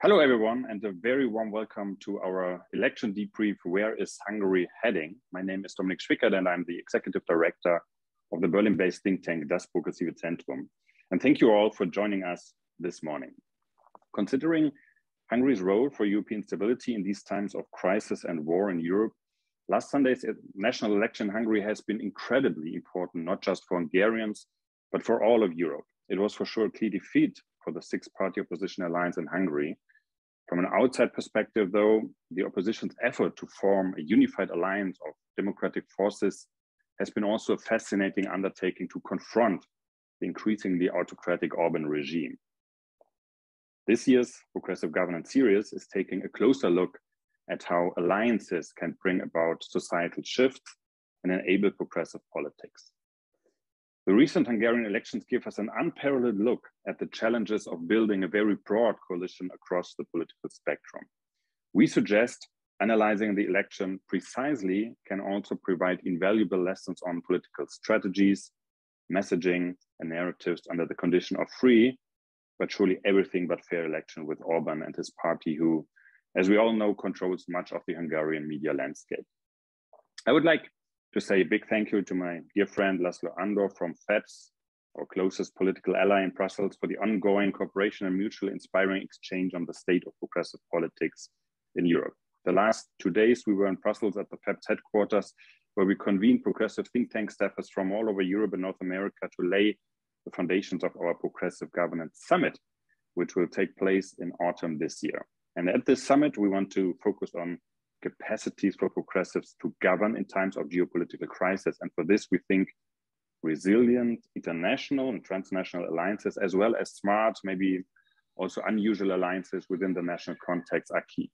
Hello, everyone, and a very warm welcome to our election debrief, Where is Hungary Heading? My name is Dominic Schwickert, and I'm the Executive Director of the Berlin-based think tank Das Progressive Zentrum. And thank you all for joining us this morning. Considering Hungary's role for European stability in these times of crisis and war in Europe, last Sunday's national election in Hungary has been incredibly important, not just for Hungarians, but for all of Europe. It was for sure a clear defeat for the six-party opposition alliance in Hungary. From an outside perspective, though, the opposition's effort to form a unified alliance of democratic forces has been also a fascinating undertaking to confront the increasingly autocratic Orbán regime. This year's Progressive Governance series is taking a closer look at how alliances can bring about societal shifts and enable progressive politics. The recent Hungarian elections give us an unparalleled look at the challenges of building a very broad coalition across the political spectrum. We suggest analyzing the election precisely can also provide invaluable lessons on political strategies, messaging, and narratives under the condition of free, but surely everything but fair election with Orbán and his party, who, as we all know, controls much of the Hungarian media landscape. I would like to say a big thank you to my dear friend László Andor from FEPS, our closest political ally in Brussels, for the ongoing cooperation and mutually inspiring exchange on the state of progressive politics in Europe. The last 2 days we were in Brussels at the FEPS headquarters, where we convened progressive think tank staffers from all over Europe and North America to lay the foundations of our Progressive Governance Summit, which will take place in autumn this year. And at this summit, we want to focus on capacities for progressives to govern in times of geopolitical crisis. And for this, we think resilient international and transnational alliances, as well as smart, maybe also unusual alliances within the national context are key.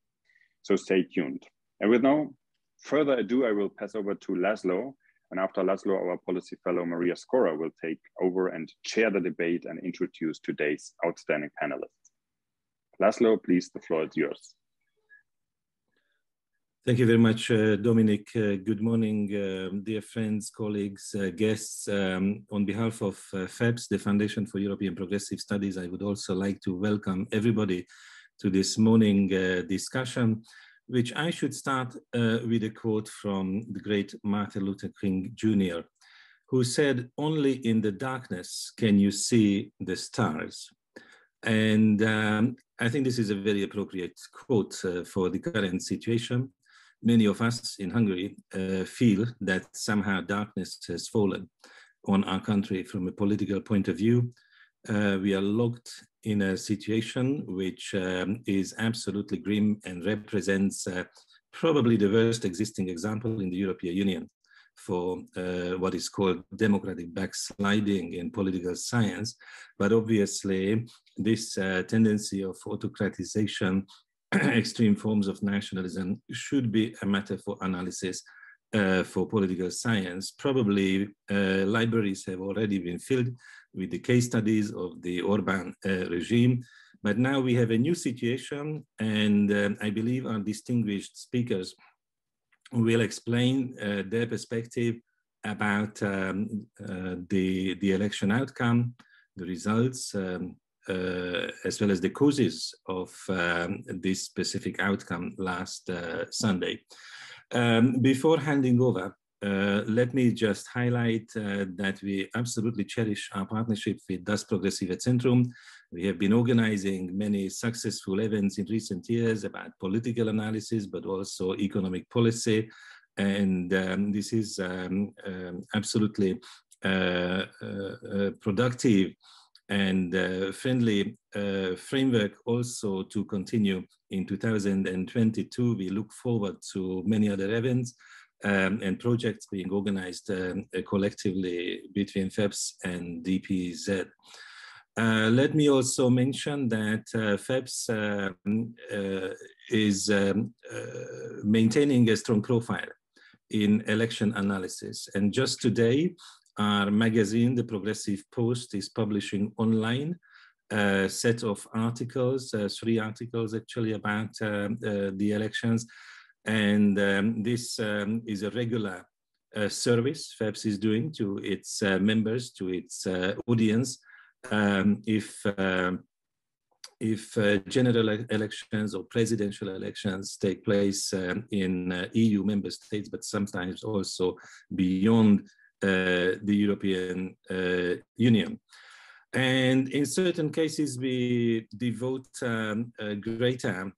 So stay tuned. And with no further ado, I will pass over to László. And after László, our Policy Fellow Maria Skóra will take over and chair the debate and introduce today's outstanding panelists. László, please, the floor is yours. Thank you very much, Dominic. Good morning, dear friends, colleagues, guests. On behalf of FEPS, the Foundation for European Progressive Studies, I would also like to welcome everybody to this morning discussion, which I should start with a quote from the great Martin Luther King Jr., who said, "Only in the darkness can you see the stars." And I think this is a very appropriate quote for the current situation. Many of us in Hungary feel that somehow darkness has fallen on our country from a political point of view. We are locked in a situation which is absolutely grim and represents probably the worst existing example in the European Union for what is called democratic backsliding in political science. But obviously, this tendency of autocratization, extreme forms of nationalism should be a matter for analysis for political science. Probably libraries have already been filled with the case studies of the Orbán regime, but now we have a new situation, and I believe our distinguished speakers will explain their perspective about the election outcome, the results, as well as the causes of this specific outcome last Sunday. Before handing over, let me just highlight that we absolutely cherish our partnership with Das Progressive Zentrum. We have been organizing many successful events in recent years about political analysis, but also economic policy. And this is absolutely productive and friendly framework also to continue in 2022. We look forward to many other events and projects being organized collectively between FEPS and DPZ. Let me also mention that FEPS is maintaining a strong profile in election analysis. And just today, our magazine, The Progressive Post, is publishing online a set of articles, 3 articles actually about the elections. And this is a regular service FEPS is doing to its members, to its audience. If if general elections or presidential elections take place in EU member states, but sometimes also beyond the European Union. And in certain cases, we devote greater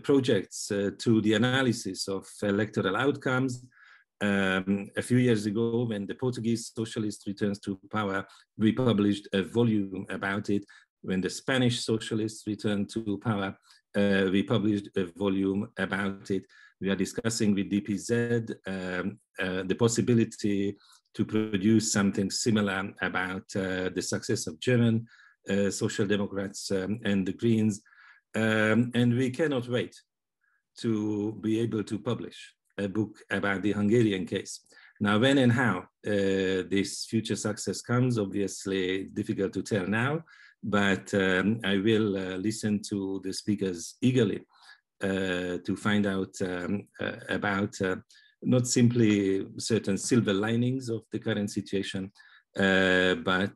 projects to the analysis of electoral outcomes. A few years ago, when the Portuguese socialist returns to power, we published a volume about it. When the Spanish socialists returned to power, we published a volume about it. We are discussing with DPZ the possibility to produce something similar about the success of German Social Democrats and the Greens. And we cannot wait to be able to publish a book about the Hungarian case. Now, when and how this future success comes, obviously difficult to tell now, but I will listen to the speakers eagerly to find out about not simply certain silver linings of the current situation, but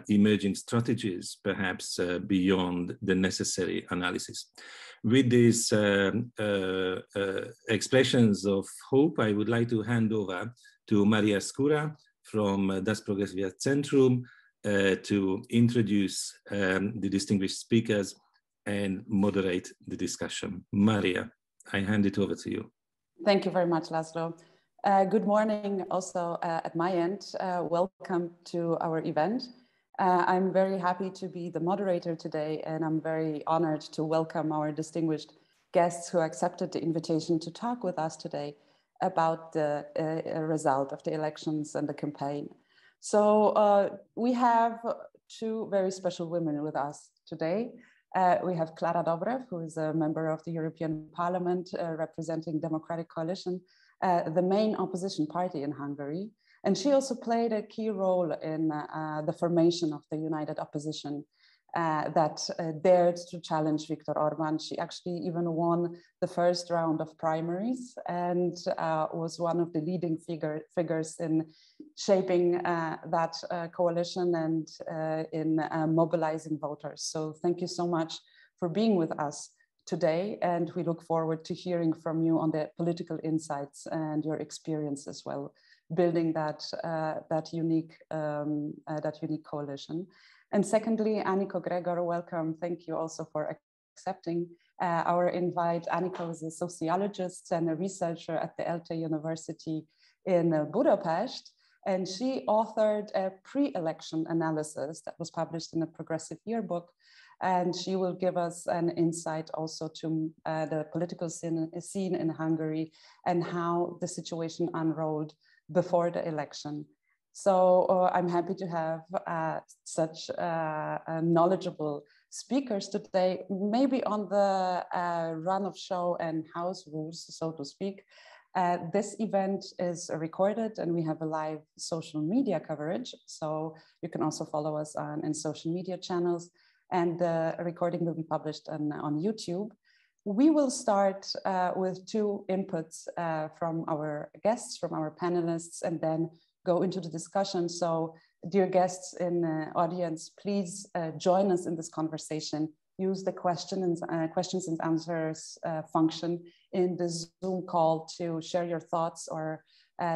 emerging strategies, perhaps beyond the necessary analysis. With these expressions of hope, I would like to hand over to Maria Skóra from Das Progressive Zentrum to introduce the distinguished speakers and moderate the discussion. Maria, I hand it over to you. Thank you very much, László. Good morning also at my end. Welcome to our event. I'm very happy to be the moderator today, and I'm very honored to welcome our distinguished guests who accepted the invitation to talk with us today about the result of the elections and the campaign. So we have two very special women with us today. We have Klára Dobrev, who is a member of the European Parliament representing Democratic Coalition, the main opposition party in Hungary. And she also played a key role in the formation of the united opposition that dared to challenge Viktor Orbán. She actually even won the first round of primaries and was one of the leading figures in shaping that coalition and in mobilizing voters. So thank you so much for being with us today, and we look forward to hearing from you on the political insights and your experience as well, building that unique coalition. And secondly, Anikó Gregor, welcome. Thank you also for accepting our invite. Anikó is a sociologist and a researcher at the ELTE University in Budapest, and she authored a pre-election analysis that was published in a Progressive Yearbook, and she will give us an insight also to the political scene in Hungary and how the situation unrolled before the election. So I'm happy to have such knowledgeable speakers today, maybe on the run of show and house rules, so to speak. This event is recorded and we have a live social media coverage. So you can also follow us in social media channels, and the recording will be published on YouTube. We will start with two inputs from our guests, from our panelists, and then go into the discussion. So dear guests in the audience, please join us in this conversation. Use the questions and answers function in the Zoom call to share your thoughts or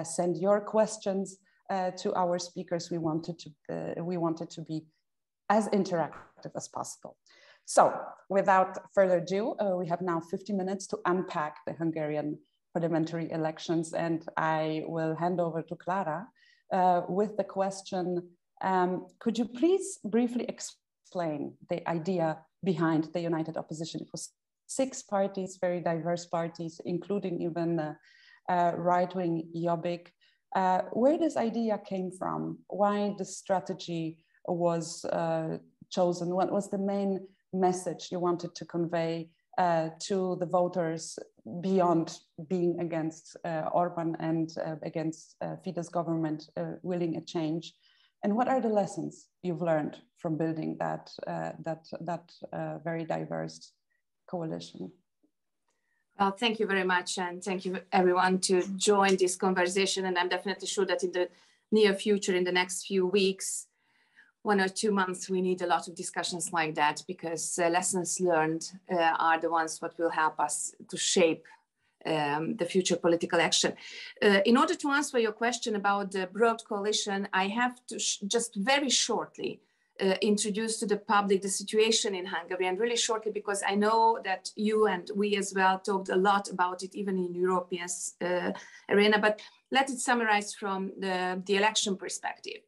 send your questions to our speakers. We wanted to be as interactive as possible. So without further ado, we have now 50 minutes to unpack the Hungarian parliamentary elections, and I will hand over to Klára with the question, could you please briefly explain the idea behind the united opposition? It was 6 parties, very diverse parties, including even the right-wing Jobbik. Where this idea came from, why the strategy was chosen, what was the main message you wanted to convey to the voters beyond being against Orbán and against Fidesz government willing a change, and what are the lessons you've learned from building that very diverse coalition? Well, thank you very much, and thank you everyone to join this conversation. And I'm definitely sure that in the near future, in the next few weeks, 1 or 2 months, we need a lot of discussions like that, because lessons learned are the ones that will help us to shape the future political action. In order to answer your question about the broad coalition, I have to just very shortly introduce to the public the situation in Hungary, and really shortly because I know that you and we as well talked a lot about it, even in European arena, but let it summarize from the election perspective.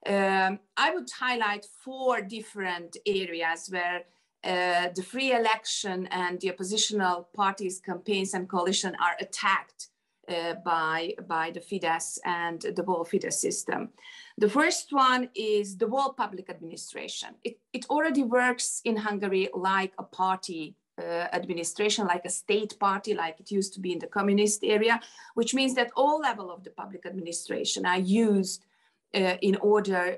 I would highlight 4 different areas where the free election and the oppositional parties' campaigns and coalition are attacked by the Fidesz and the whole Fidesz system. The first one is the whole public administration. It already works in Hungary like a party administration, like a state party, like it used to be in the communist area, which means that all levels of the public administration are used in order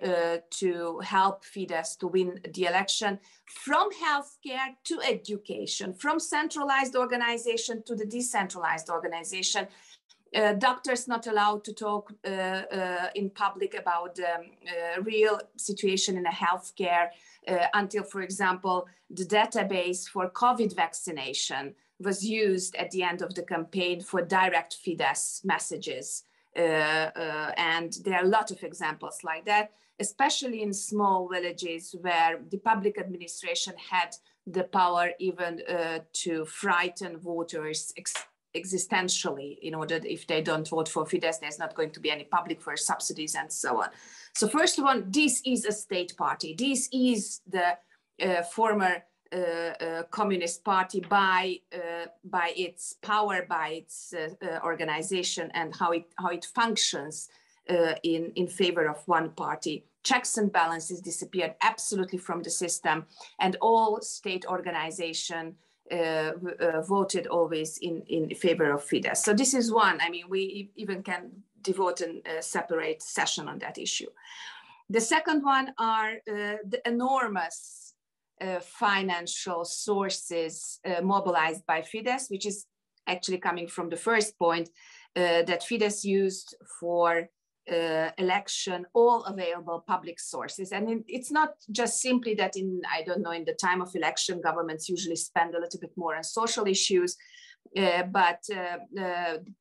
to help Fidesz to win the election, from healthcare to education, from centralized organization to the decentralized organization. Doctors not allowed to talk in public about the real situation in the healthcare until, for example, the database for COVID vaccination was used at the end of the campaign for direct Fidesz messages. And there are a lot of examples like that, especially in small villages where the public administration had the power even to frighten voters existentially, in order that if they don't vote for Fidesz, there's not going to be any public first subsidies and so on. So first of all, this is a state party. This is the former Communist Party by its power, by its organization, and how it functions in favor of one party. Checks and balances disappeared absolutely from the system, and all state organization voted always in favor of Fidesz. So this is one. I mean, we even can devote a separate session on that issue. The second one are the enormous financial sources mobilized by Fidesz, which is actually coming from the first point that Fidesz used for election all available public sources. And it's not just simply that in the time of election, governments usually spend a little bit more on social issues, but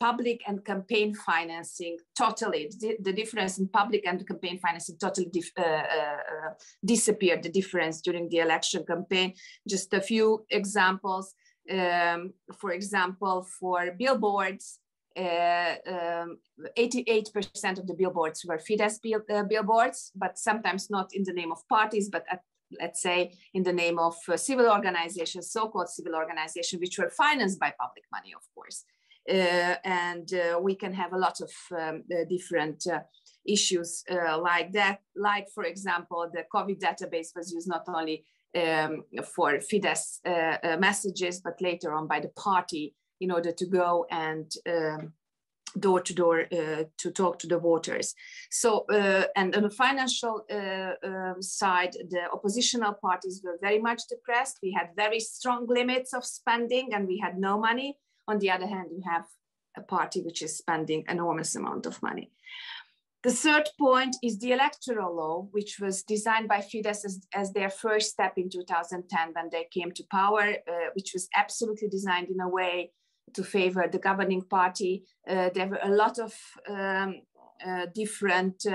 public and campaign financing totally, the difference in public and campaign financing totally disappeared, the difference during the election campaign. Just a few examples. For example, for billboards, 88% of the billboards were Fidesz billboards, but sometimes not in the name of parties, but let's say in the name of civil organizations, so-called civil organizations, which were financed by public money, of course. And we can have a lot of different issues like that. Like, for example, the COVID database was used not only for Fidesz messages, but later on by the party in order to go and door to door to talk to the voters. So, and on the financial side, the oppositional parties were very much depressed. We had very strong limits of spending and we had no money. On the other hand, we have a party which is spending enormous amount of money. The third point is the electoral law, which was designed by Fidesz as their first step in 2010 when they came to power, which was absolutely designed in a way to favor the governing party. There were a lot of different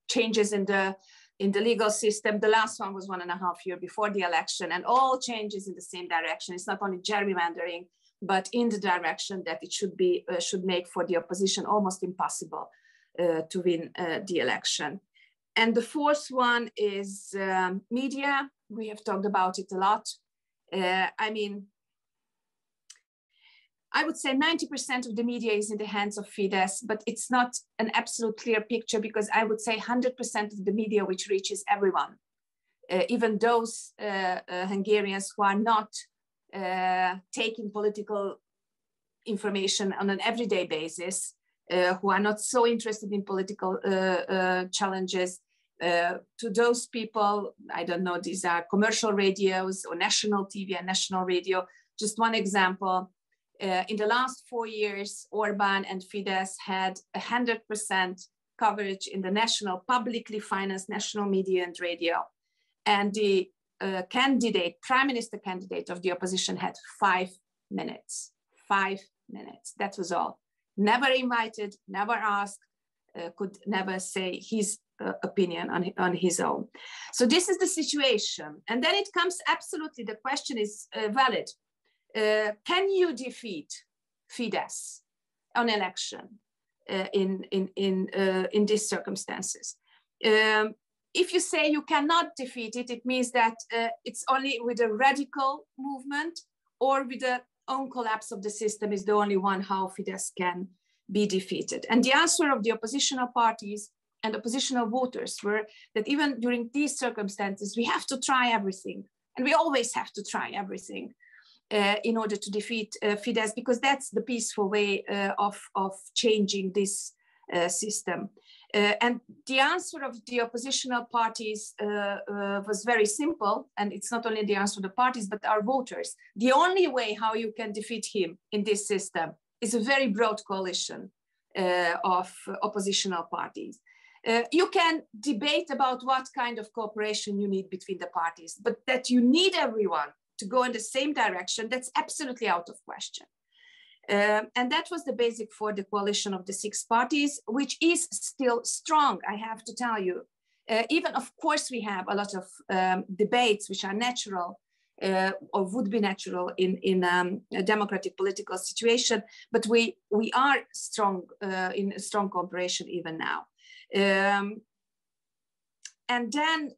changes in the legal system. The last one was 1.5 years before the election, and all changes in the same direction. It's not only gerrymandering, but in the direction that it should make for the opposition almost impossible to win the election. And the fourth one is media. We have talked about it a lot. I mean, I would say 90% of the media is in the hands of Fidesz, but it's not an absolute clear picture, because I would say 100% of the media which reaches everyone, even those Hungarians who are not taking political information on an everyday basis, who are not so interested in political challenges. To those people, I don't know, these are commercial radios or national TV and national radio. Just one example. In the last 4 years, Orbán and Fidesz had 100% coverage in the national, publicly financed national media and radio. And the candidate, prime minister candidate of the opposition had 5 minutes. 5 minutes, that was all. Never invited, never asked, could never say his opinion on his own. So this is the situation. And then it comes, absolutely, the question is valid. Can you defeat Fidesz on election in these circumstances? If you say you cannot defeat it, it means that it's only with a radical movement or with the own collapse of the system is the only one how Fidesz can be defeated. And the answer of the oppositional parties and oppositional voters were that even during these circumstances, we have to try everything. And we always have to try everything in order to defeat Fidesz, because that's the peaceful way of changing this system. And the answer of the oppositional parties was very simple, and it's not only the answer of the parties, but our voters. The only way how you can defeat him in this system is a very broad coalition of oppositional parties. You can debate about what kind of cooperation you need between the parties, but that you need everyone to go in the same direction, that's absolutely out of question. And that was the basic for the coalition of the 6 parties, which is still strong, I have to tell you. Even, of course, we have a lot of debates which are natural or would be natural in a democratic political situation, but we are strong in strong cooperation even now. And then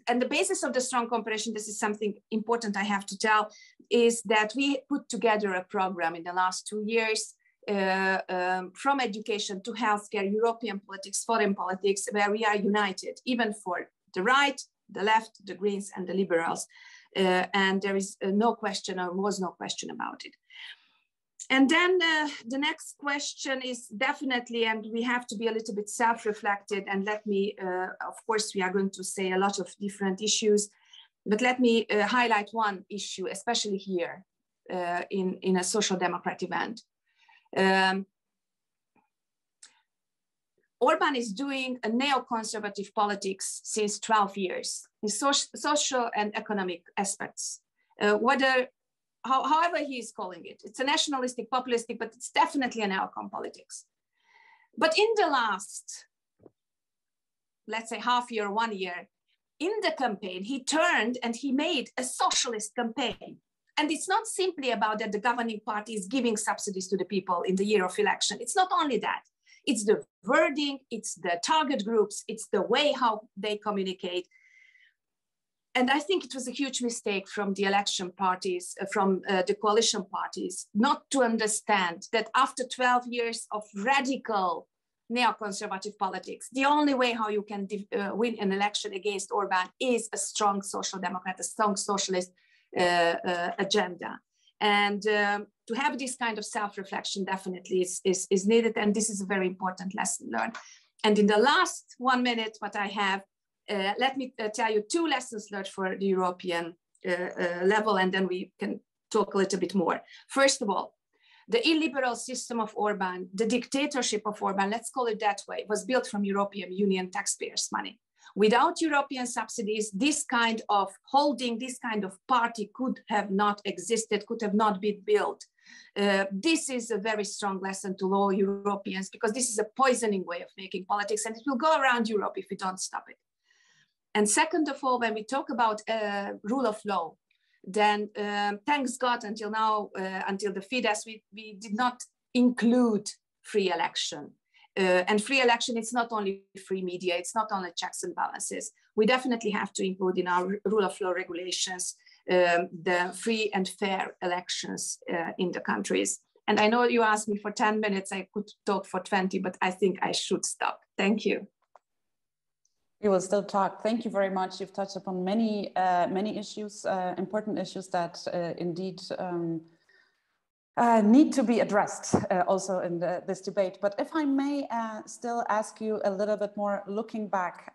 and the basis of the strong cooperation, this is something important I have to tell, is that we put together a program in the last 2 years from education to healthcare, European politics, foreign politics, where we are united, even for the right, the left, the Greens and the Liberals. And there is no question, or was no question about it. And then the next question is definitely, and we have to be a little bit self-reflected, and let me, of course, we are going to say a lot of different issues, but let me highlight one issue, especially here in a social democrat event. Orbán is doing a neoconservative politics since 12 years in social and economic aspects. However he is calling it, it's a nationalistic, populistic, but it's definitely a neocon politics. But in the last, let's say half year, 1 year, in the campaign, he turned and he made a socialist campaign. And it's not simply about that the governing party is giving subsidies to the people in the year of election. It's not only that. It's the wording, it's the target groups, it's the way how they communicate. And I think it was a huge mistake from the election parties, from the coalition parties, not to understand that after 12 years of radical neoconservative politics, the only way how you can win an election against Orbán is a strong social democrat, a strong socialist agenda. And to have this kind of self-reflection definitely is needed. And this is a very important lesson learned. And in the last 1 minute, what I have, let me tell you 2 lessons learned for the European level, and then we can talk a little bit more. First of all, the illiberal system of Orbán, the dictatorship of Orbán, let's call it that way, was built from European Union taxpayers' money. Without European subsidies, this kind of holding, this kind of party could have not existed, could have not been built. This is a very strong lesson to all Europeans, because this is a poisoning way of making politics, and it will go around Europe if we don't stop it. And second of all, when we talk about rule of law, then thanks God until now, until the Fidesz, we did not include free election. And free election, it's not only free media, it's not only checks and balances. We definitely have to include in our rule of law regulations the free and fair elections in the countries. And I know you asked me for 10 minutes, I could talk for 20, but I think I should stop. Thank you. We will still talk. Thank you very much. You've touched upon many issues, important issues that indeed need to be addressed also in this debate. But if I may still ask you a little bit more, looking back,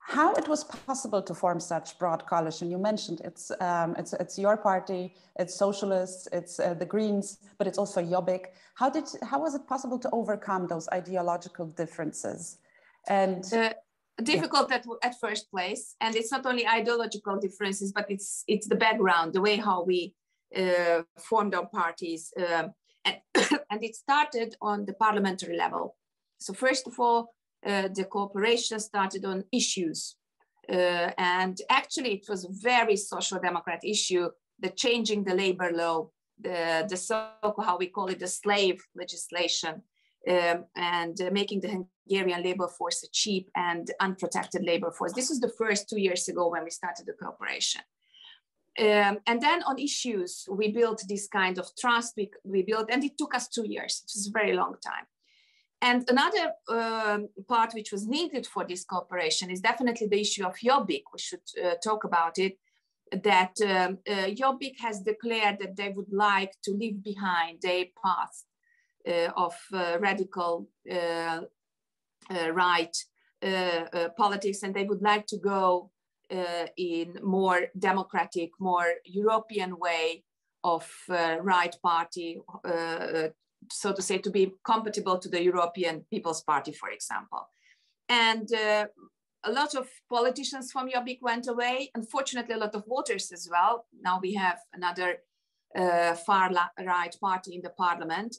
how it was possible to form such broad coalition. You mentioned it's your party, it's socialists, it's the Greens, but it's also Jobbik. How was it possible to overcome those ideological differences? And difficult at first place, and it's not only ideological differences, but it's the background, the way how we formed our parties, and it started on the parliamentary level. So first of all, the cooperation started on issues, and actually it was a very social democrat issue, the changing the labor law, the so-called, how we call it, the slave legislation, and making the Hungarian labor force a cheap and unprotected labor force. This was the first 2 years ago when we started the cooperation. And then on issues, we built this kind of trust, we built, and it took us 2 years. It was a very long time. And another part which was needed for this cooperation is definitely the issue of Jobbik. We should talk about it, that Jobbik has declared that they would like to leave behind their path of radical right politics, and they would like to go in more democratic, more European way of right party, so to say, to be compatible to the European People's Party, for example. And a lot of politicians from Jobbik went away. Unfortunately, a lot of voters as well. Now we have another far-right party in the parliament.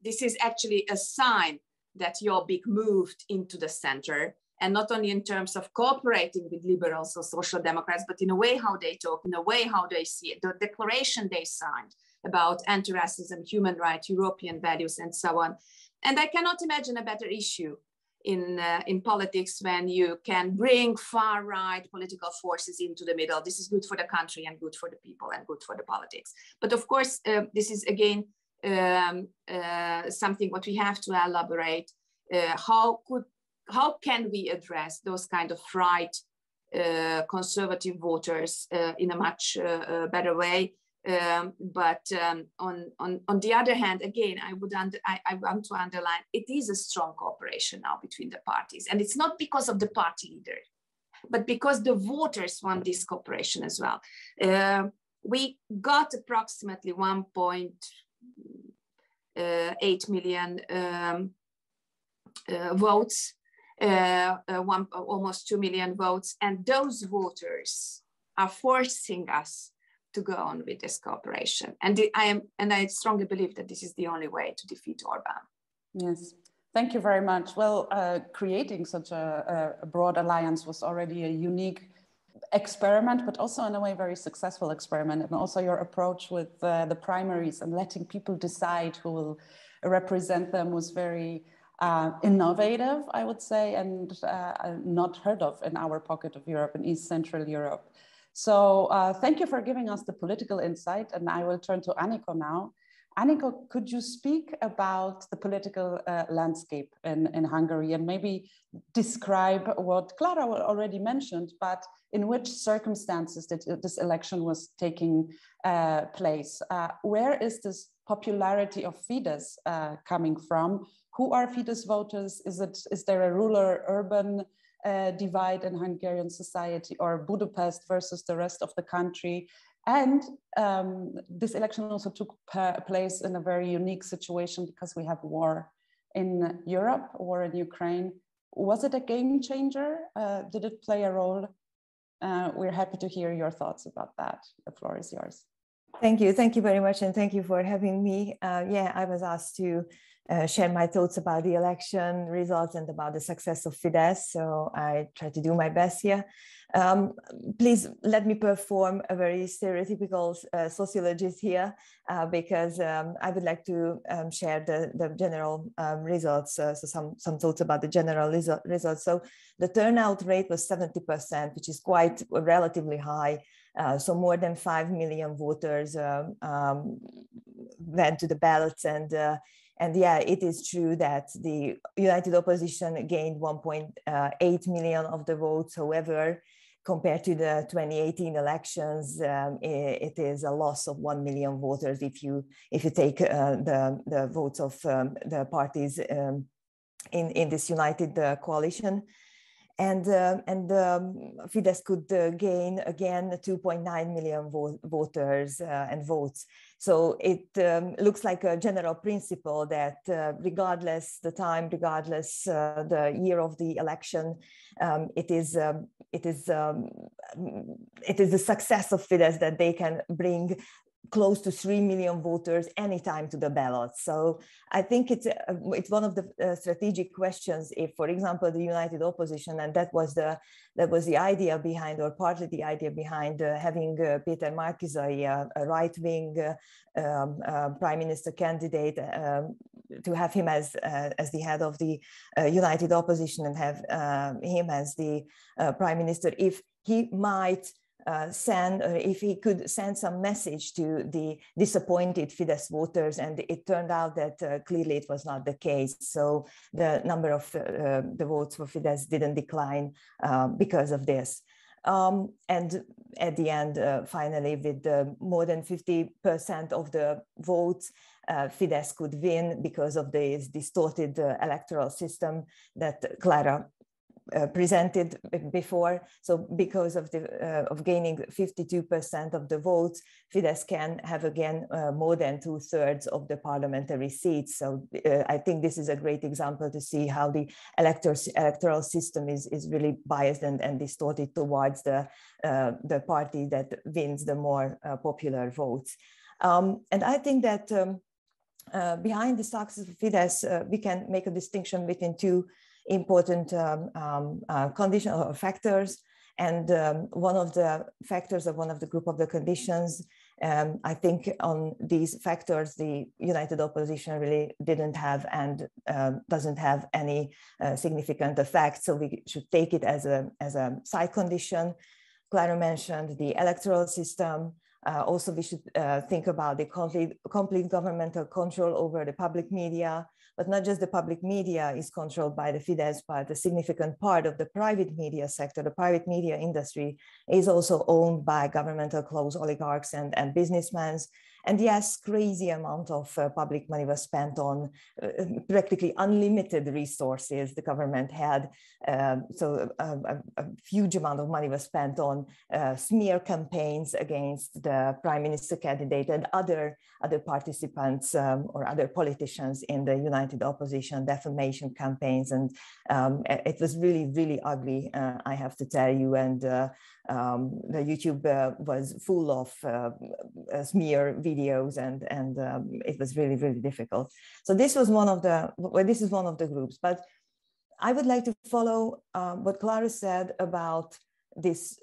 This is actually a sign that Jobbik moved into the center, and not only in terms of cooperating with liberals or social democrats, but in a way how they talk, in a way how they see it, the declaration they signed about anti-racism, human rights, European values, and so on. And I cannot imagine a better issue in politics when you can bring far-right political forces into the middle. This is good for the country and good for the people and good for the politics. But of course, this is again something what we have to elaborate. How can we address those kind of right conservative voters in a much better way? But on the other hand, again, I want to underline, it is a strong cooperation now between the parties. And it's not because of the party leader, but because the voters want this cooperation as well. We got approximately 1.8 million votes, almost 2 million votes. And those voters are forcing us to go on with this cooperation. And I strongly believe that this is the only way to defeat Orbán. Yes, thank you very much. Well, creating such a broad alliance was already a unique experiment, but also in a way very successful experiment. And also your approach with the primaries and letting people decide who will represent them was very innovative, I would say, and not heard of in our pocket of Europe, in East Central Europe. So thank you for giving us the political insight, and I will turn to Anikó now. Anikó, could you speak about the political landscape in Hungary and maybe describe what Klára already mentioned, but in which circumstances that this election was taking place? Where is this popularity of Fidesz coming from? Who are Fidesz voters? Is there a rural-urban divide in Hungarian society, or Budapest versus the rest of the country? And this election also took place in a very unique situation because we have war in Europe, war in Ukraine. Was it a game changer? Did it play a role? We're happy to hear your thoughts about that. The floor is yours. Thank you very much, and thank you for having me. Yeah, I was asked to share my thoughts about the election results and about the success of Fidesz, so I try to do my best here. Please let me perform a very stereotypical sociologist here, because I would like to share the general results, so some thoughts about the general results. So the turnout rate was 70%, which is quite relatively high. So more than 5 million voters went to the ballots, and yeah, it is true that the United Opposition gained 1.8 million of the votes. However, compared to the 2018 elections, it is a loss of 1 million voters if you take the votes of the parties in this united coalition. And Fidesz could gain again 2.9 million voters and votes. So it looks like a general principle that regardless the time, regardless the year of the election, it is the success of Fidesz that they can bring close to 3 million voters anytime to the ballot. So I think it's one of the strategic questions if, for example, the united opposition, and that was the idea behind, or partly the idea behind having Péter Márki-Zay, a right-wing prime minister candidate, to have him as the head of the united opposition and have him as the prime minister, if he might if he could send some message to the disappointed Fidesz voters, and it turned out that clearly it was not the case. So the number of the votes for Fidesz didn't decline because of this. And at the end, finally, with more than 50% of the votes, Fidesz could win because of this distorted electoral system that Klára presented before. So because of gaining 52% of the votes, Fidesz can have again more than 2/3 of the parliamentary seats. So I think this is a great example to see how the electoral system is really biased and distorted towards the party that wins the more popular votes. And I think that behind the success of Fidesz, we can make a distinction between two important conditional factors, and one of the factors of one of the group of the conditions, I think on these factors the united opposition really didn't have and doesn't have any significant effect, so we should take it as a side condition. Klára mentioned the electoral system. Also, we should think about the complete governmental control over the public media, but not just the public media is controlled by the Fidesz, but a significant part of the private media sector, the private media industry, is also owned by governmental close oligarchs and businessmen. And yes, crazy amount of public money was spent on practically unlimited resources the government had. So a huge amount of money was spent on smear campaigns against the prime minister candidate and other participants or other politicians in the united opposition, defamation campaigns. And it was really, really ugly, I have to tell you. And the YouTube was full of smear videos, and it was really, really difficult. So this was one of the groups. But I would like to follow what Klára said about this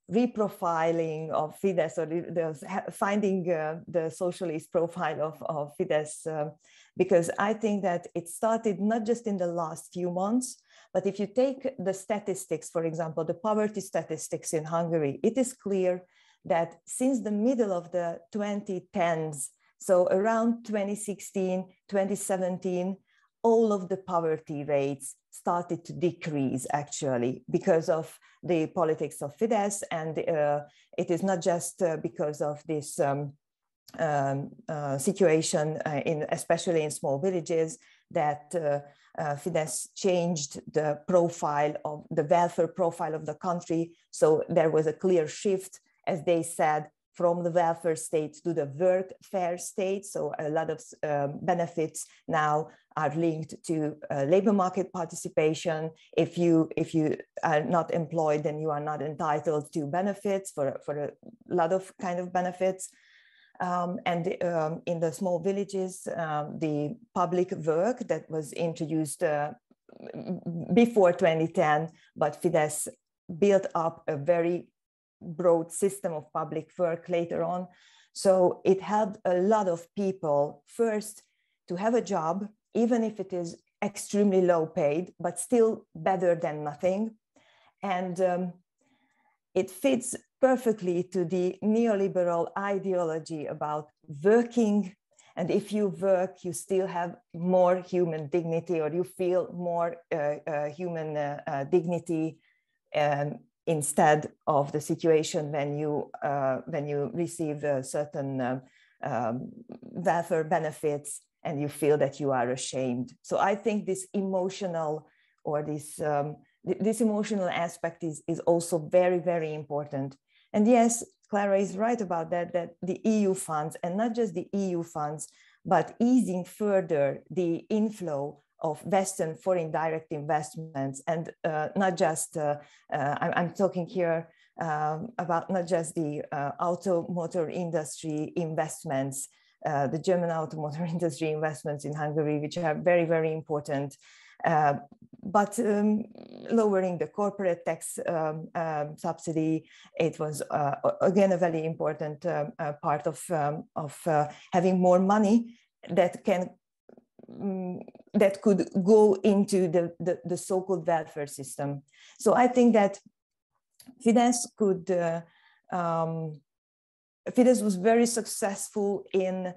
reprofiling of Fidesz, or finding the socialist profile of Fidesz, because I think that it started not just in the last few months, but if you take the statistics, for example, the poverty statistics in Hungary, it is clear that since the middle of the 2010s, so around 2016, 2017, all of the poverty rates started to decrease actually because of the politics of Fidesz. And it is not just because of this situation, especially in small villages, that Fidesz changed the profile of the welfare profile of the country. So there was a clear shift, as they said, from the welfare state to the workfare state. So a lot of benefits now are linked to labor market participation. If you are not employed, then you are not entitled to benefits for a lot of kind of benefits. And in the small villages, the public work that was introduced before 2010, but Fidesz built up a very broad system of public work later on. So it helped a lot of people first to have a job, even if it is extremely low paid, but still better than nothing. And it fits perfectly to the neoliberal ideology about working. And if you work, you still have more human dignity, or you feel more human dignity instead of the situation when you receive certain welfare benefits and you feel that you are ashamed. So I think this emotional or this this emotional aspect is also very, very important. And yes, Klára is right about that, that the EU funds, and not just the EU funds, but easing further the inflow of Western foreign direct investments, and not just, I'm talking here about not just the automotive industry investments, the German automotive industry investments in Hungary, which are very, very important, but lowering the corporate tax subsidy, it was again a very important part of having more money that could go into the so-called welfare system. So I think that Fidesz was very successful in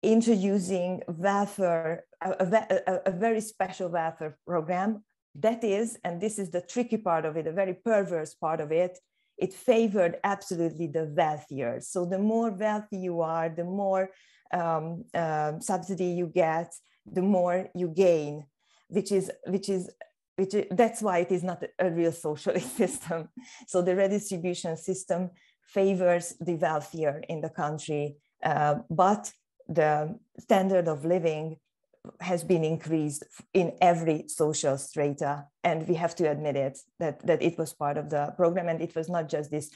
introducing welfare, a very special welfare program that is, and this is the tricky part of it, a very perverse part of it, it favored absolutely the wealthier. So the more wealthy you are, the more subsidy you get, the more you gain, that's why it is not a real socialist system. So the redistribution system favors the wealthier in the country, but the standard of living has been increased in every social strata, and we have to admit it, that it was part of the program, and it was not just this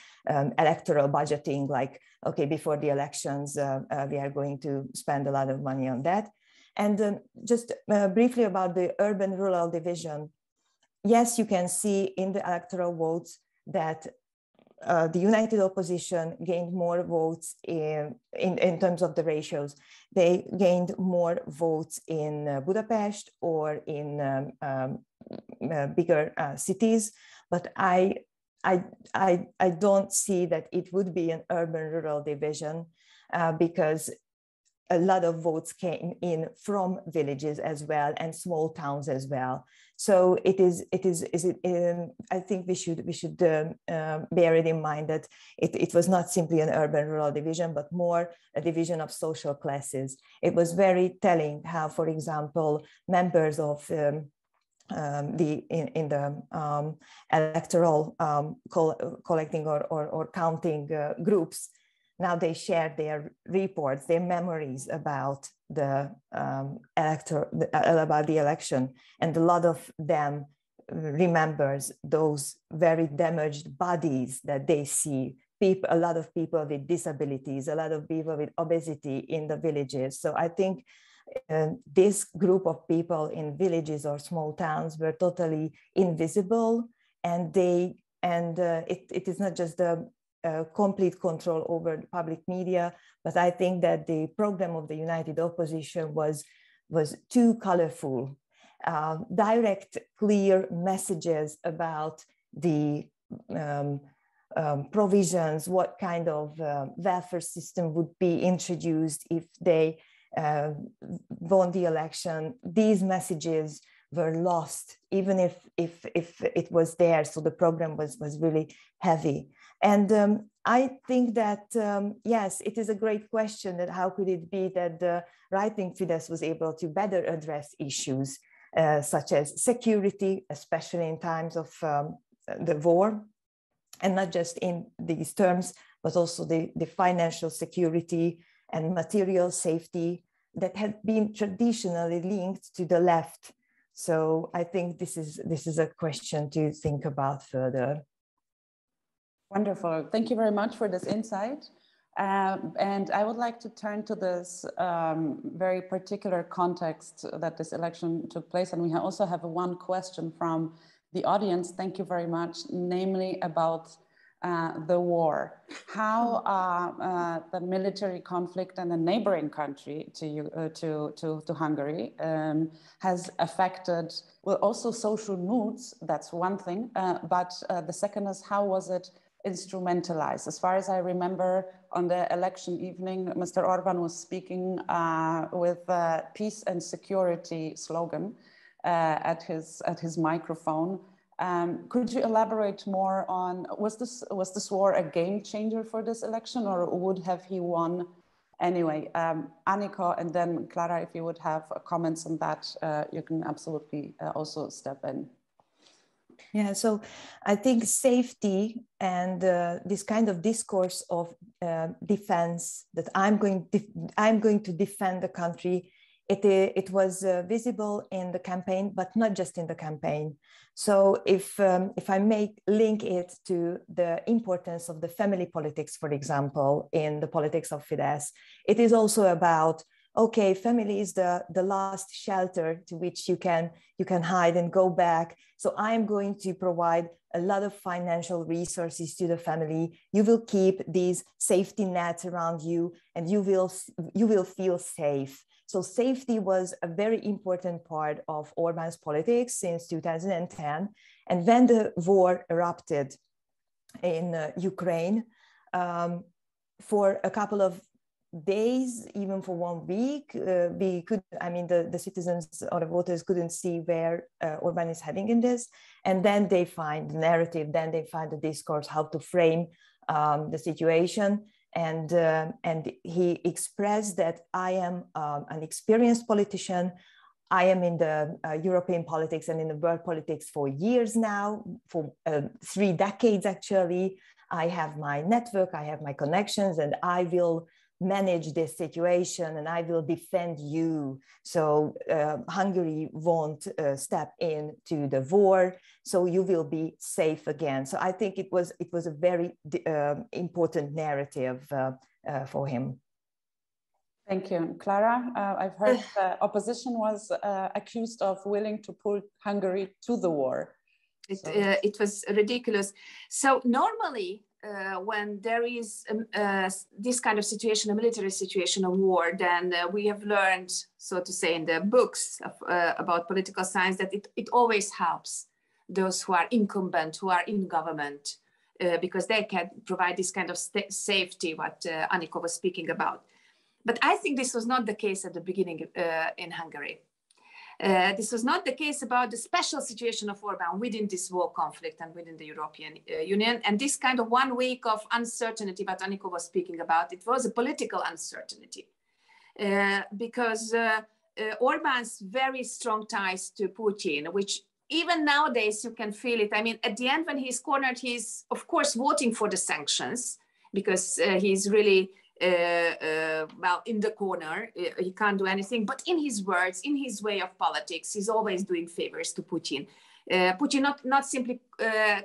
electoral budgeting, like, okay, before the elections, we are going to spend a lot of money on that. And just briefly about the urban-rural division, yes, you can see in the electoral votes that the united opposition gained more votes in terms of the ratios. They gained more votes in Budapest or in bigger cities, but I don't see that it would be an urban-rural division because a lot of votes came in from villages as well and small towns as well. So I think we should bear it in mind that it was not simply an urban-rural division, but more a division of social classes. It was very telling how, for example, members of in the electoral collecting or counting groups, now they share their reports, their memories about the election, and a lot of them remembers those very damaged bodies that they see. A lot of people with disabilities, a lot of people with obesity in the villages. So I think this group of people in villages or small towns were totally invisible, and it is not just the complete control over the public media, but I think that the program of the united opposition was too colorful. Direct, clear messages about the provisions, what kind of welfare system would be introduced if they won the election. These messages were lost, even if it was there. So the program was really heavy. And I think that, yes, it is a great question that how could it be that the right-wing Fidesz was able to better address issues such as security, especially in times of the war, and not just in these terms, but also the financial security and material safety that had been traditionally linked to the left. So I think this is a question to think about further. Wonderful. Thank you very much for this insight. And I would like to turn to this very particular context that this election took place. And we also have one question from the audience. Thank you very much, namely about the war. How the military conflict in a neighboring country to Hungary has affected, well, also social moods. That's one thing. But the second is, how was it instrumentalized? As far as I remember, on the election evening, Mr. Orbán was speaking with peace and security slogan at his microphone. Could you elaborate more on, was this war a game changer for this election, or would have he won Anyway, Anikó, and then Klára, if you would have comments on that, you can absolutely also step in. Yeah, so I think safety and this kind of discourse of defense, that I'm going to defend the country, it was visible in the campaign, but not just in the campaign. So if I link it to the importance of the family politics, for example, in the politics of Fidesz, it is also about, okay, family is the last shelter to which you can hide and go back. So I'm going to provide a lot of financial resources to the family. You will keep these safety nets around you, and you will feel safe. So safety was a very important part of Orbán's politics since 2010. And when the war erupted in Ukraine, for a couple of days, even for 1 week, the citizens or the voters couldn't see where Orbán is heading in this. And then they find the narrative, then they find the discourse, how to frame the situation. And he expressed that I am an experienced politician. I am in the European politics and in the world politics for years now, for 3 decades actually. I have my network, I have my connections, and I will manage this situation and I will defend you. So Hungary won't step into the war, so you will be safe again. So I think it was a very important narrative for him. Thank you. Klára, I've heard the opposition was accused of willing to pull Hungary to the war. It was ridiculous. So normally, when there is this kind of situation, a military situation, a war, then we have learned, so to say, in the books about political science, that it always helps those who are incumbent, who are in government, because they can provide this kind of safety, what Anikó was speaking about. But I think this was not the case at the beginning in Hungary. This was not the case about the special situation of Orbán within this war conflict and within the European Union. And this kind of 1 week of uncertainty that Anikó was speaking about, it was a political uncertainty because Orbán's very strong ties to Putin, which even nowadays you can feel it. I mean, at the end when he's cornered, he's of course voting for the sanctions because he's really well, in the corner, he can't do anything, but in his words, in his way of politics, he's always doing favors to Putin. Putin not simply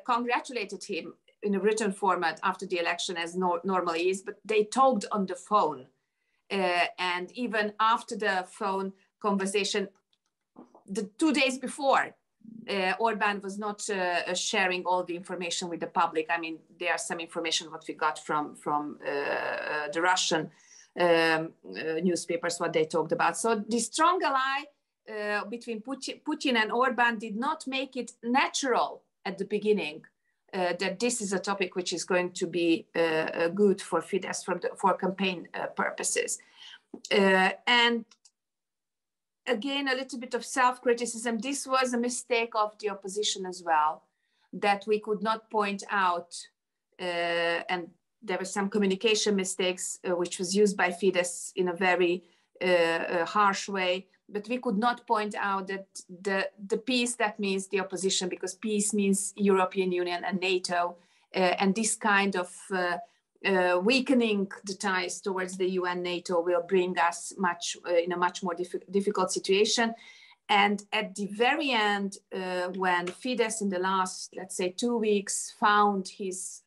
congratulated him in a written format after the election as normally is, but they talked on the phone. And even after the phone conversation, the 2 days before, Orbán was not sharing all the information with the public. I mean, there's some information what we got from the Russian newspapers, what they talked about. So the strong ally between Putin and Orbán did not make it natural at the beginning that this is a topic which is going to be good for Fidesz for campaign purposes. And again, a little bit of self-criticism. This was a mistake of the opposition as well, that we could not point out, and there were some communication mistakes, which was used by Fidesz in a very harsh way, but we could not point out that the peace, that means the opposition, because peace means European Union and NATO, and this kind of weakening the ties towards the UN, NATO will bring us in a much more difficult situation. And at the very end, when Fidesz in the last, let's say, 2 weeks found his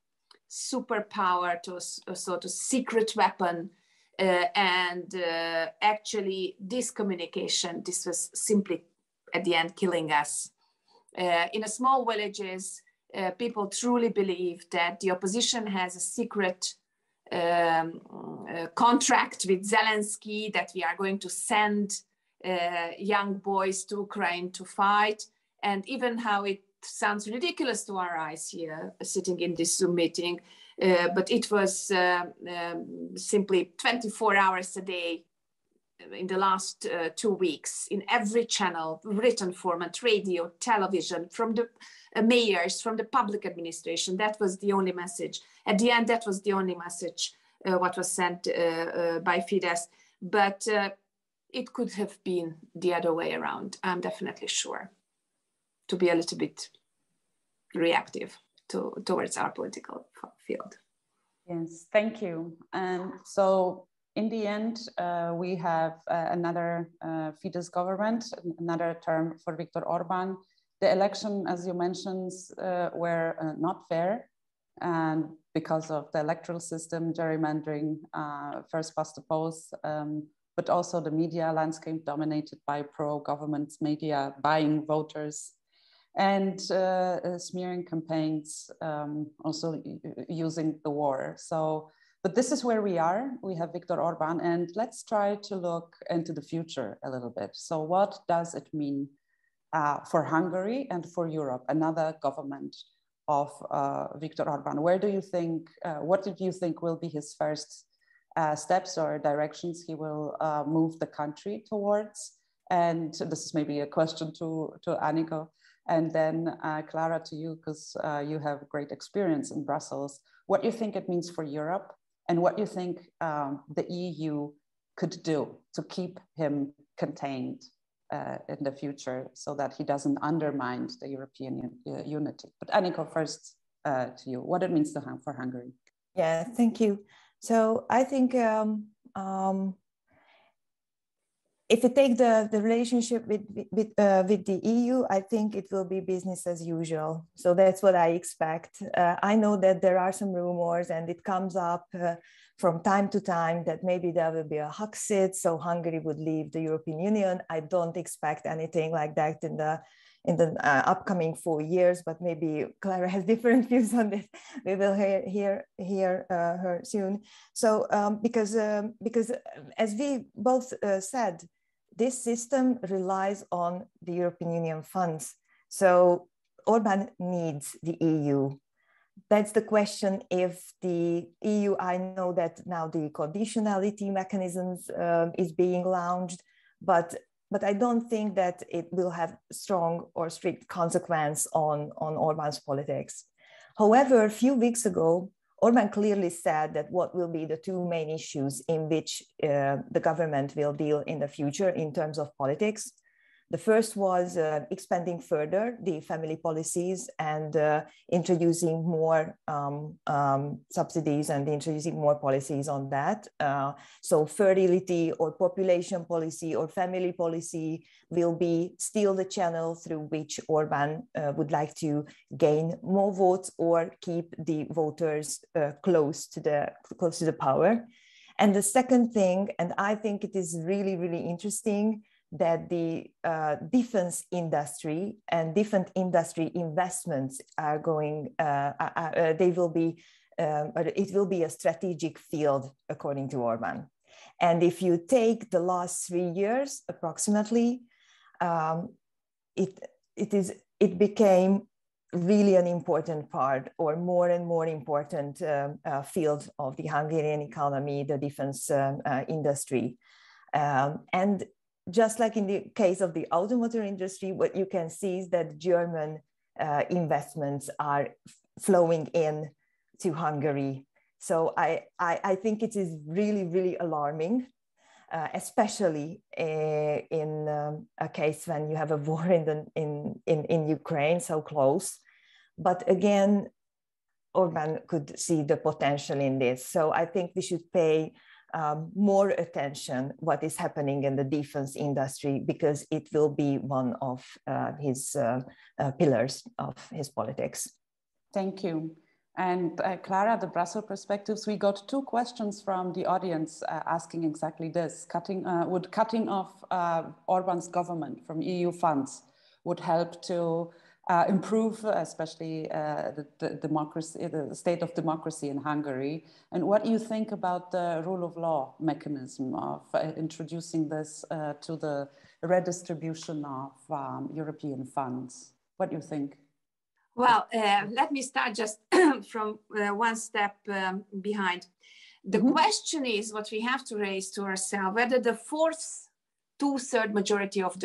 superpower, to a sort of secret weapon, and actually this communication, this was simply at the end killing us. In a small villages, people truly believe that the opposition has a secret contract with Zelensky, that we are going to send young boys to Ukraine to fight. And even how it sounds ridiculous to our eyes here, sitting in this Zoom meeting, but it was simply 24 hours a day in the last 2 weeks, in every channel, written format, radio, television, from the mayors, from the public administration. That was the only message. At the end, that was the only message what was sent by Fidesz, but it could have been the other way around. I'm definitely sure, to be a little bit reactive towards our political field. Yes, thank you. And so in the end, we have another Fidesz government, another term for Viktor Orbán. The election, as you mentioned, were not fair, and because of the electoral system, gerrymandering, first past the post, but also the media landscape dominated by pro-government media buying voters, and smearing campaigns, also using the war. So, but this is where we are. We have Viktor Orbán, and let's try to look into the future a little bit. So what does it mean for Hungary and for Europe, another government of Viktor Orbán? Where do you think, what did you think will be his first steps or directions he will move the country towards? And this is maybe a question to Anikó. And then Klára, to you, because you have great experience in Brussels. What do you think it means for Europe, and what do you think the EU could do to keep him contained in the future so that he doesn't undermine the European unity? But Anikó, first to you, what it means for Hungary. Yeah, thank you. So I think if you take the relationship with the EU, I think it will be business as usual. So that's what I expect. I know that there are some rumors, and it comes up from time to time that maybe there will be a Huxit, so Hungary would leave the European Union. I don't expect anything like that in the upcoming 4 years, but maybe Klára has different views on this. We will hear her soon. So because as we both said, this system relies on the European Union funds. So Orbán needs the EU. That's the question. If the EU, I know that now the conditionality mechanisms is being launched, but I don't think that it will have strong or strict consequence on Orbán's politics. However, a few weeks ago, Orbán clearly said that what will be the two main issues in which the government will deal in the future in terms of politics. The first was expanding further the family policies and introducing more subsidies and introducing more policies on that. So fertility or population policy or family policy will be still the channel through which Orbán would like to gain more votes or keep the voters close to the power. And the second thing, and I think it is really, really interesting, that the defense industry and different industry investments are going, it will be a strategic field according to Orbán. And if you take the last 3 years approximately, it became really an important part, or more and more important field of the Hungarian economy, the defense industry. And just like in the case of the automotive industry, what you can see is that German investments are flowing in to Hungary. So I think it is really, really alarming, especially in a case when you have a war in Ukraine so close. But again, Orbán could see the potential in this. So I think we should pay more attention what is happening in the defense industry, because it will be one of his pillars of his politics. Thank you. And Klára, the Brussels perspectives, we got 2 questions from the audience asking exactly this. Would cutting off Orbán's government from EU funds would help to improve, especially the democracy, the state of democracy in Hungary? And what do you think about the rule of law mechanism of introducing this to the redistribution of European funds? What do you think? Well, let me start just from one step behind. The question is, what we have to raise to ourselves, whether the fourth, 2/3 majority of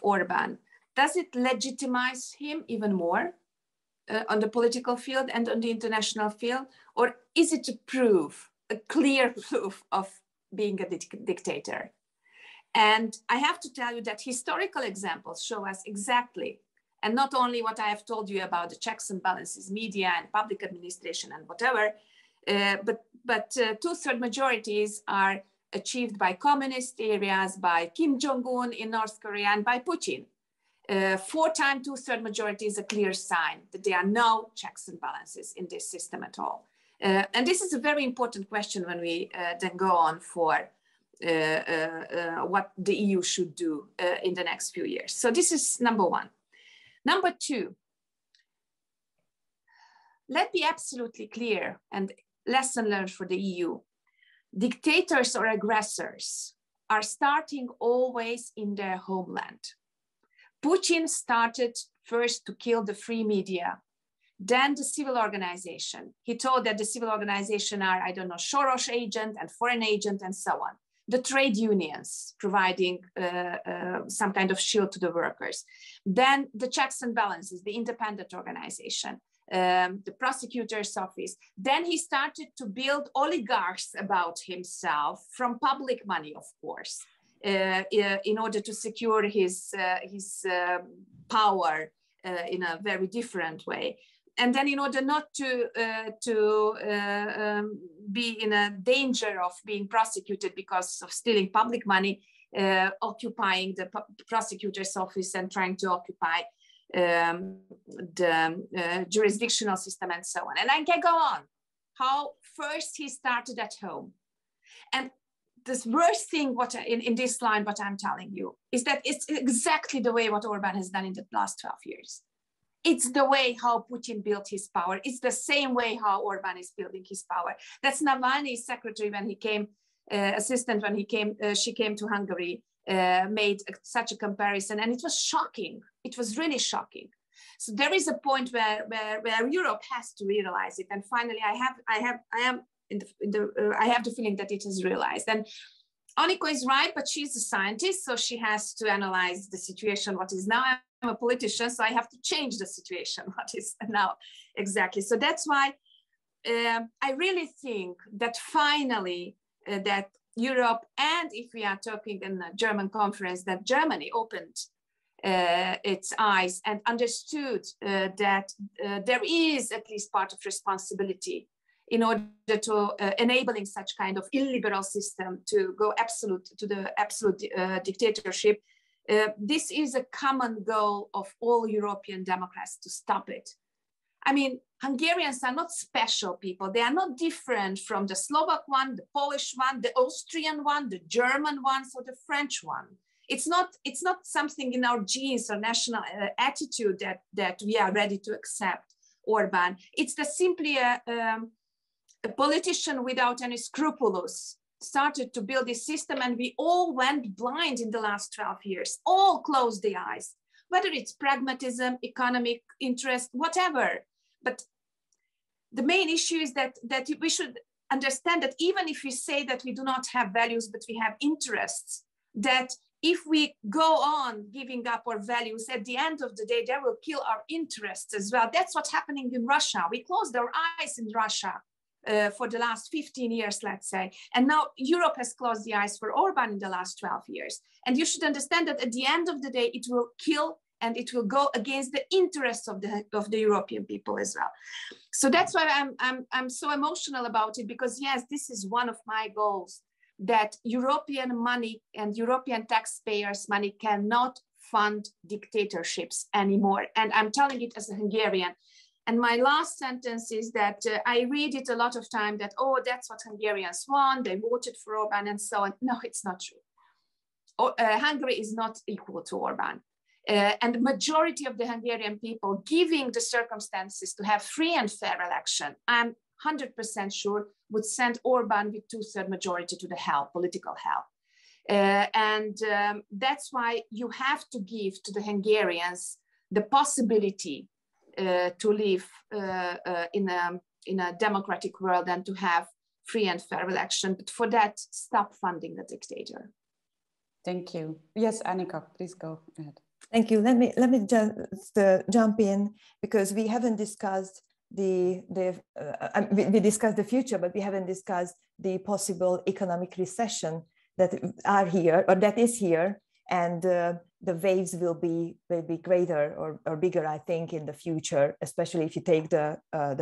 Orbán, does it legitimize him even more on the political field and on the international field? Or is it a proof a clear proof of being a dictator. And I have to tell you that historical examples show us exactly, and not only what I have told you about the checks and balances, media and public administration and whatever, but two-thirds majorities are achieved by communist areas, by Kim Jong-un in North Korea, and by Putin. 4-time two-thirds majority is a clear sign that there are no checks and balances in this system at all. And this is a very important question when we then go on for what the EU should do in the next few years. So this is number one. Number two, let's be absolutely clear and lesson learned for the EU. Dictators or aggressors are starting always in their homeland. Putin started first to kill the free media, then the civil organization. He told that the civil organization are, I don't know, Soros agent and foreign agent and so on. The trade unions providing some kind of shield to the workers. Then the checks and balances, the independent organization, the prosecutor's office. Then he started to build oligarchs about himself from public money, of course, in order to secure his power in a very different way. And then in order not to be in a danger of being prosecuted because of stealing public money, occupying the prosecutor's office and trying to occupy the jurisdictional system and so on. And I can go on. How first he started at home. And this worst thing in this line, what I'm telling you, is that it's exactly the way what Orbán has done in the last 12 years. It's the way how Putin built his power. It's the same way how Orbán is building his power. That's Navalny's secretary when he came, assistant when he came, she came to Hungary, made such a comparison, and it was shocking. It was really shocking. So there is a point where Europe has to realize it. And finally, I have the feeling that it is realized. And Anikó is right, but she's a scientist, so she has to analyze the situation, what is now. I'm a politician, so I have to change the situation, what is now exactly. So that's why I really think that finally that Europe, and if we are talking in a German conference, that Germany opened its eyes and understood that there is at least part of responsibility in order to enabling such kind of illiberal system to go to the absolute dictatorship. This is a common goal of all European democrats to stop it. I mean, Hungarians are not special people. They are not different from the Slovak one, the Polish one, the Austrian one, the German one, or the French one. It's not something in our genes or national attitude that we are ready to accept Orbán. It's simply a politician without any scruples started to build this system, and we all went blind in the last 12 years, all closed the eyes, whether it's pragmatism, economic interest, whatever. But the main issue is that we should understand that even if we say that we do not have values, but we have interests, that if we go on giving up our values, at the end of the day, they will kill our interests as well. That's what's happening in Russia. We closed our eyes in Russia for the last 15 years, let's say. And now Europe has closed the eyes for Orbán in the last 12 years. And you should understand that at the end of the day, it will kill and it will go against the interests of the European people as well. So that's why I'm so emotional about it, because yes, this is one of my goals, that European money and European taxpayers' money cannot fund dictatorships anymore. And I'm telling it as a Hungarian. And my last sentence is that I read it a lot of time that, oh, that's what Hungarians want, they voted for Orbán and so on. No, it's not true. Hungary is not equal to Orbán. And the majority of the Hungarian people, giving the circumstances to have free and fair election, I'm 100% sure would send Orbán with 2/3 majority to the hell, political hell. And that's why you have to give to the Hungarians the possibility to live in a democratic world and to have free and fair election. But for that, stop funding the dictator. Thank you. Yes, Anikó, please go ahead. Thank you. Let me just jump in, because we haven't discussed we discussed the future, but we haven't discussed the possible economic recession that are here, or that is here, and the waves will be greater or bigger, I think, in the future, especially if you take the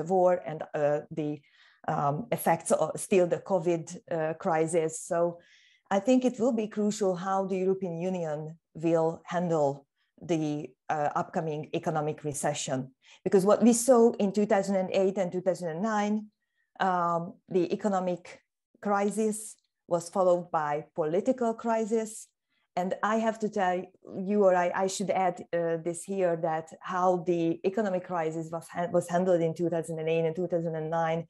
war and the effects of still the COVID crisis. So I think it will be crucial how the European Union will handle the upcoming economic recession. Because what we saw in 2008 and 2009, the economic crisis was followed by political crisis. And I have to tell you, or I should add this here, that how the economic crisis was handled in 2008 and 2009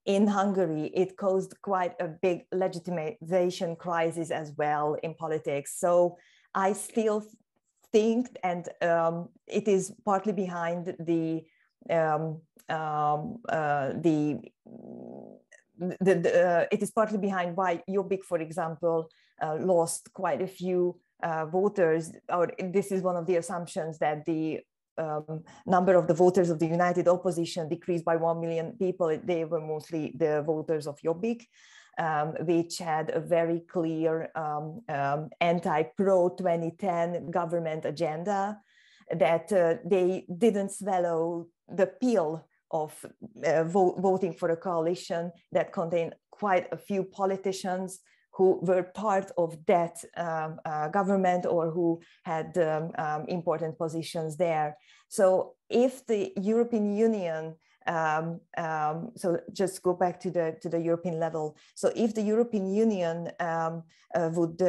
in Hungary, it caused quite a big legitimization crisis as well in politics. So I still think, and it is partly behind it is partly behind why Jobbik, for example, lost quite a few voters, or this is one of the assumptions, that the number of the voters of the united opposition decreased by 1 million people. They were mostly the voters of Jobbik, which had a very clear anti-pro-2010 government agenda, that they didn't swallow the pill of voting for a coalition that contained quite a few politicians who were part of that government or who had important positions there. So if the European Union, so just go back to the European level. So if the European Union would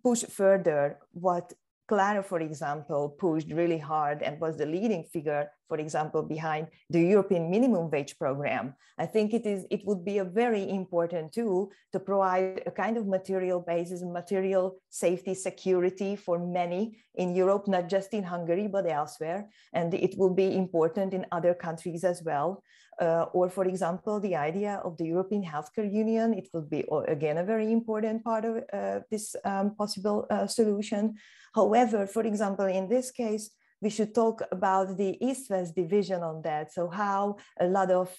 push further what Klára, for example, pushed really hard and was the leading figure, for example, behind the European minimum wage program, I think it would be a very important tool to provide a kind of material basis, material safety, security for many in Europe, not just in Hungary, but elsewhere. And it will be important in other countries as well. Or, for example, the idea of the European Healthcare Union, it will be, again, a very important part of this possible solution. However, for example, in this case, we should talk about the East-West division on that. So how a lot of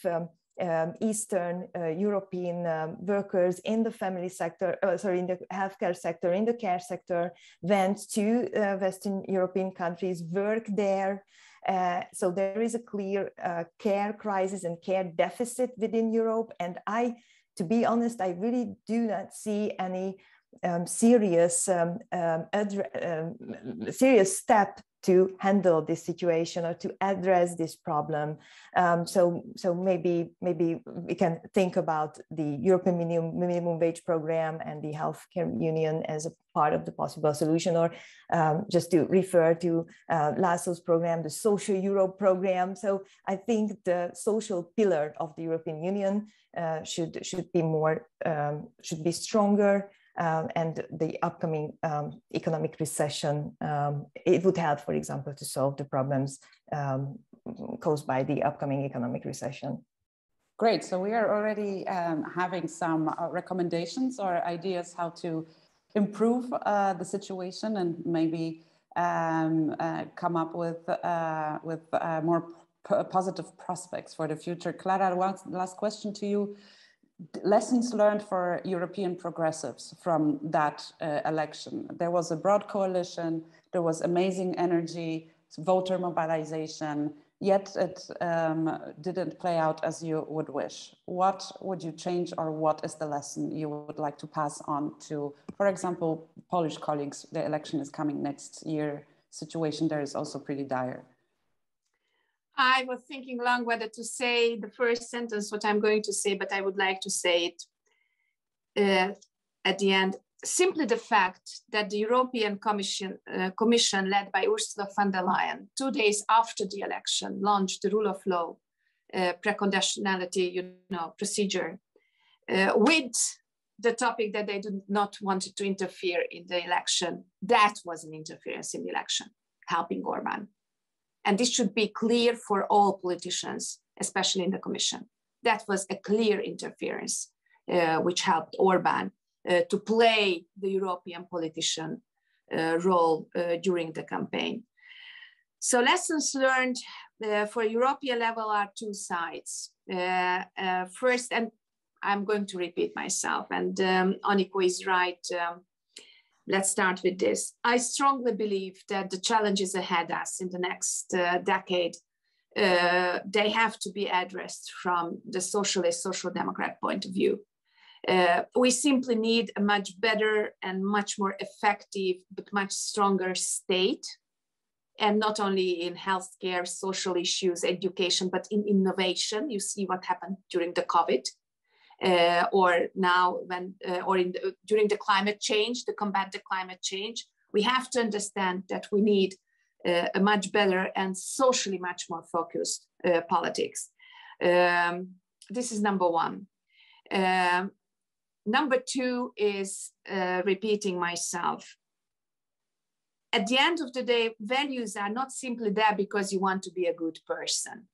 Eastern European workers in the family sector, in the healthcare sector, in the care sector, went to Western European countries, work there. So there is a clear care crisis and care deficit within Europe. And to be honest, I really do not see any serious step to handle this situation or to address this problem. So maybe we can think about the European minimum wage program and the healthcare union as a part of the possible solution, or just to refer to László's program, the Social Europe program. So I think the social pillar of the European Union should be stronger. And the upcoming economic recession, it would help, for example, to solve the problems caused by the upcoming economic recession. Great. So we are already having some recommendations or ideas how to improve the situation and maybe come up with more positive prospects for the future. Klára, one last question to you. Lessons learned for European progressives from that election. There was a broad coalition, there was amazing energy, voter mobilization, yet it didn't play out as you would wish. What would you change, or what is the lesson you would like to pass on to, for example, Polish colleagues? The election is coming next year. Situation there is also pretty dire. I was thinking long whether to say the first sentence, what I'm going to say, but I would like to say it at the end. Simply the fact that the European Commission led by Ursula von der Leyen, 2 days after the election, launched the rule of law preconditionality procedure with the topic that they did not want to interfere in the election. That was an interference in the election, helping Orbán. And this should be clear for all politicians, especially in the Commission. That was a clear interference, which helped Orbán to play the European politician role during the campaign. So lessons learned for European level are two sides. First, and I'm going to repeat myself, and Anikó is right. Let's start with this. I strongly believe that the challenges ahead us in the next decade, they have to be addressed from the socialist, social democrat point of view. We simply need a much better and much more effective, but much stronger state, and not only in healthcare, social issues, education, but in innovation. You see what happened during the COVID. Or now during the climate change, to combat the climate change, we have to understand that we need a much better and socially much more focused politics. This is number one. Number two is repeating myself. At the end of the day, values are not simply there because you want to be a good person.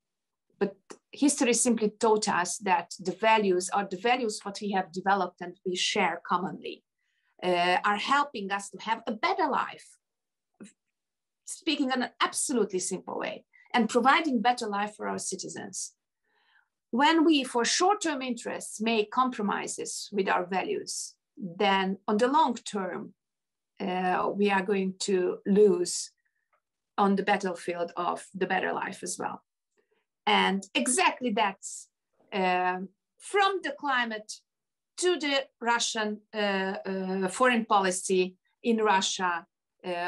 But history simply taught us that the values are the values what we have developed and we share commonly are helping us to have a better life, speaking in an absolutely simple way, and providing better life for our citizens. When we, for short-term interests, make compromises with our values, then on the long term, we are going to lose on the battlefield of the better life as well. And exactly that's from the climate to the Russian foreign policy in Russia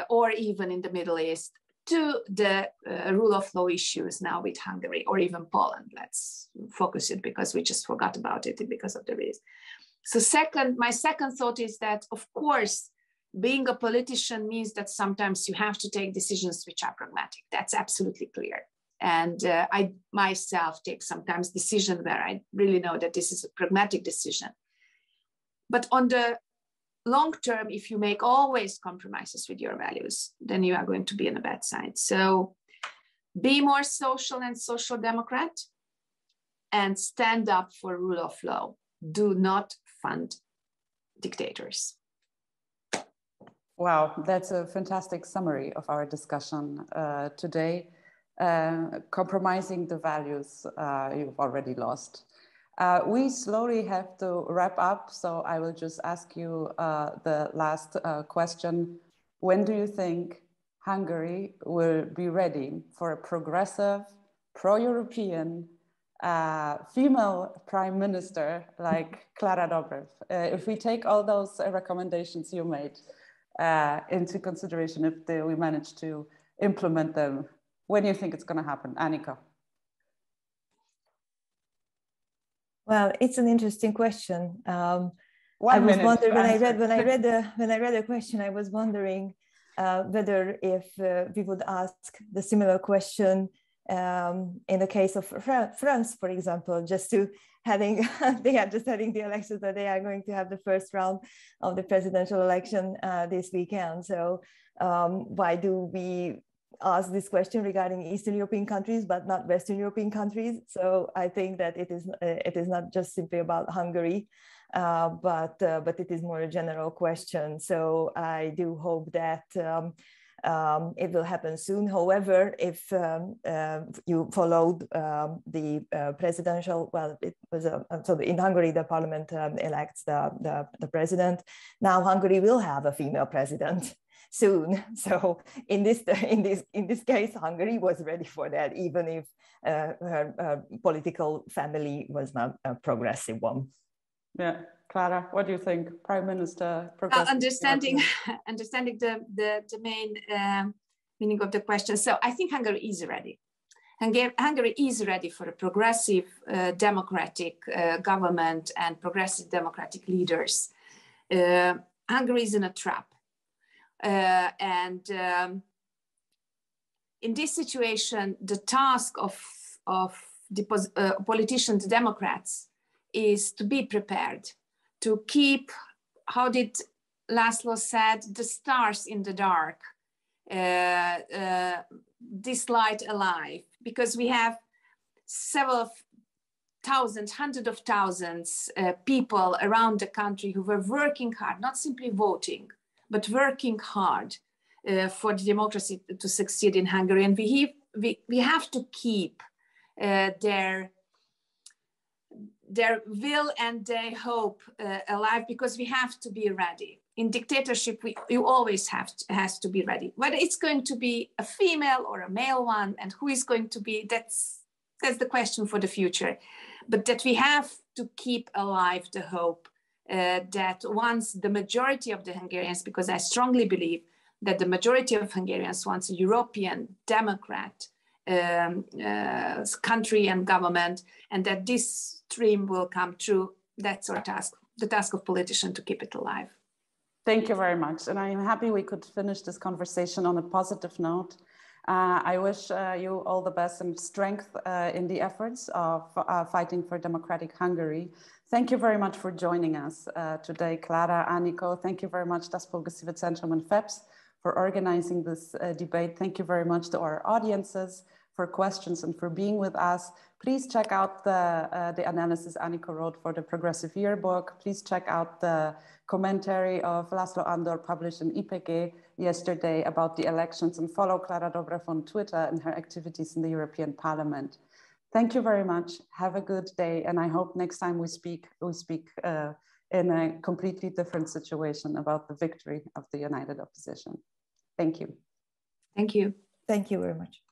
or even in the Middle East to the rule of law issues now with Hungary or even Poland. Let's focus it because we just forgot about it because of the reason. So my second thought is that, of course, being a politician means that sometimes you have to take decisions which are pragmatic. That's absolutely clear. And I myself take sometimes decision where I really know that this is a pragmatic decision. But on the long term, if you make always compromises with your values, then you are going to be on a bad side. So be more social and social democrat and stand up for rule of law. Do not fund dictators. Wow, that's a fantastic summary of our discussion today. Compromising the values you've already lost. We slowly have to wrap up, so I will just ask you the last question. When do you think Hungary will be ready for a progressive, pro-European female prime minister like Klára Dobrev? If we take all those recommendations you made into consideration, if we manage to implement them, when do you think it's going to happen? Anikó. Well, it's an interesting question. I was wondering when I read the question, I was wondering whether if we would ask the similar question in the case of France, for example, just to they are just having the elections, that they are going to have the first round of the presidential election this weekend. So why do we ask this question regarding Eastern European countries, but not Western European countries? So I think that it is not just simply about Hungary, but it is more a general question. So I do hope that it will happen soon. However, if you followed the presidential, well, it was so in Hungary the parliament elects the president. Now Hungary will have a female president soon. So in this case, Hungary was ready for that, even if her political family was not a progressive one. Yeah, Klára, what do you think, Prime Minister? Understanding the main meaning of the question. So I think Hungary is ready. Hungary is ready for a progressive democratic government and progressive democratic leaders. Hungary is in a trap. In this situation, the task of the politicians, the Democrats, is to be prepared, to keep, how did László said, the stars in the dark, this light alive, because we have several thousands, hundreds of thousands people around the country who were working hard, not simply voting, but working hard for the democracy to succeed in Hungary. And we have to keep their their will and their hope alive, because we have to be ready. In dictatorship, you always has to be ready. Whether it's going to be a female or a male one, and who is going to be, that's the question for the future. But that we have to keep alive the hope that once the majority of the Hungarians, because I strongly believe that the majority of Hungarians wants a European Democrat country and government, and that this dream will come true. That's our task, the task of politicians, to keep it alive. Thank you very much. And I'm happy we could finish this conversation on a positive note. I wish you all the best and strength in the efforts of fighting for democratic Hungary. Thank you very much for joining us today, Klára, Anikó. Thank you very much, Das Progressive Zentrum and FEPS, for organizing this debate. Thank you very much to our audiences for questions and for being with us. Please check out the analysis Anikó wrote for the Progressive Yearbook. Please check out the commentary of László Andor published in IPG yesterday about the elections, and follow Klára Dobrev on Twitter and her activities in the European Parliament. Thank you very much. Have a good day. And I hope next time we speak in a completely different situation about the victory of the united opposition. Thank you. Thank you. Thank you very much.